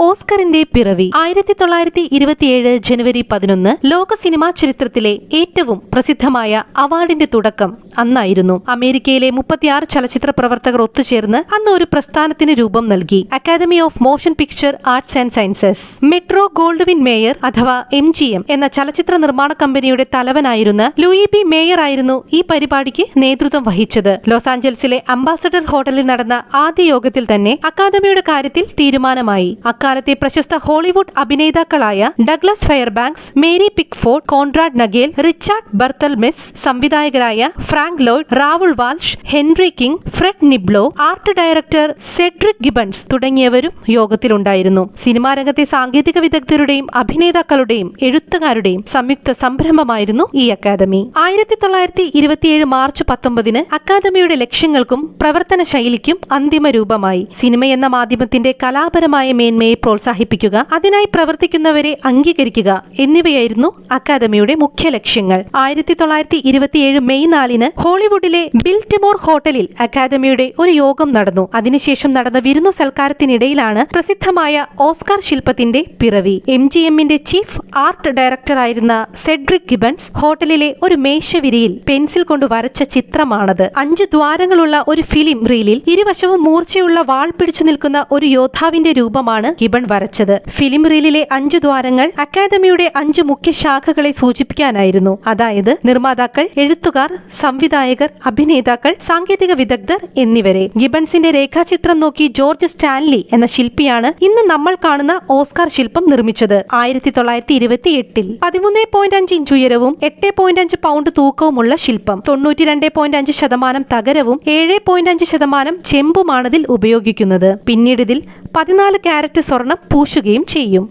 ഓസ്കറിന്റെ പിറവി 1927 ജനുവരി 11 ലോക സിനിമാ ചരിത്രത്തിലെ ഏറ്റവും പ്രസിദ്ധമായ അവാർഡിന്റെ തുടക്കം അന്നായിരുന്നു. അമേരിക്കയിലെ 36 ചലച്ചിത്ര പ്രവർത്തകർ ഒത്തുചേർന്ന് അന്ന് ഒരു പ്രസ്ഥാനത്തിന് രൂപം നൽകി. Academy of Motion Picture Arts and Sciences. Metro Goldwyn Mayer അഥവാ MGM എന്ന ചലച്ചിത്ര നിർമ്മാണ കമ്പനിയുടെ തലവനായിരുന്ന ലൂയി ബി മേയർ ആയിരുന്നു ഈ പരിപാടിക്ക് നേതൃത്വം വഹിച്ചത്. ലോസ് ആഞ്ചൽസിലെ അംബാസഡർ ഹോട്ടലിൽ നടന്ന ആദ്യ യോഗത്തിൽ തന്നെ അക്കാദമിയുടെ കാര്യത്തിൽ തീരുമാനമായി. അക്കാലത്തെ പ്രശസ്ത ഹോളിവുഡ് അഭിനേതാക്കളായ Douglas Fairbanks, Mary Pickford, Conrad Nagel, Richard Barthelmess, സംവിധായകരായ Frank Lloyd, Raoul Walsh, Henry King, Fred Niblo, art director Cedric Gibbons തുടങ്ങിയവരും യോഗത്തിലുണ്ടായിരുന്നു. സിനിമാ രംഗത്തെ സാങ്കേതിക വിദഗ്ധരുടെയും അഭിനേതാക്കളുടെയും എഴുത്തുകാരുടെയും സംയുക്ത സംരംഭമായിരുന്നു ഈ അക്കാദമി. 1927 മാർച്ച് 19 അക്കാദമിയുടെ ലക്ഷ്യങ്ങൾക്കും പ്രവർത്തന ശൈലിക്കും അന്തിമ രൂപമായി. സിനിമയെന്ന മാധ്യമത്തിന്റെ കലാപരമായ മേന്മയെ പ്രോത്സാഹിപ്പിക്കുക, അതിനായി പ്രവർത്തിക്കുന്നവരെ അംഗീകരിക്കുക എന്നിവയായിരുന്നു അക്കാദമിയുടെ മുഖ്യ ലക്ഷ്യങ്ങൾ. 1927 മെയ് 4 ഹോളിവുഡിലെ ബിൽറ്റിമോർ ഹോട്ടലിൽ അക്കാദമിയുടെ ഒരു യോഗം നടന്നു. അതിനുശേഷം നടന്ന വിരുന്നു സൽക്കാരത്തിനിടയിലാണ് പ്രസിദ്ധമായ ഓസ്കാർ ശില്പത്തിന്റെ പിറവി. MGMന്റെ ചീഫ് ആർട്ട് ഡയറക്ടറായിരുന്ന സെഡ്രിക് ഗിബൺസ് ഹോട്ടലിലെ ഒരു മേശവിരിയിൽ പെൻസിൽ കൊണ്ട് വരച്ച ചിത്രമാണത്. 5 ദ്വാരങ്ങളുള്ള ഒരു ഫിലിം റീലിൽ ഇരുവശവും മൂർച്ചയുള്ള വാൾ പിടിച്ചു നിൽക്കുന്ന ഒരു യോദ്ധാവിന്റെ രൂപമാണ് ഗിബൺ വരച്ചത്. ഫിലിം റീലിലെ 5 ദ്വാരങ്ങൾ അക്കാദമിയുടെ 5 മുഖ്യ ശാഖകളെ സൂചിപ്പിക്കാനായിരുന്നു. അതായത് നിർമ്മാതാക്കൾ, എഴുത്തുകാർ, സംവിധായകർ, അഭിനേതാക്കൾ, സാങ്കേതിക വിദഗ്ധർ എന്നിവരെ. ഗിബൺസിന്റെ രേഖാചിത്രം നോക്കി ജോർജ് സ്റ്റാൻലി എന്ന ശില്പിയാണ് ഇന്ന് നമ്മൾ കാണുന്ന ഓസ്കാർ ശില്പം നിർമ്മിച്ചത്. 1928 13.5 ഇഞ്ച് ഉയരവും 8.5 പൗണ്ട് തൂക്കവുമുള്ള ശില്പം. 92.5% തകരവും 7.5% ചെമ്പുമാണതിൽ ഉപയോഗിക്കുന്നത്. പിന്നീട് ഇതിൽ 14 കാരറ്റ് സ്വർണം പൂശുകയും ചെയ്യും.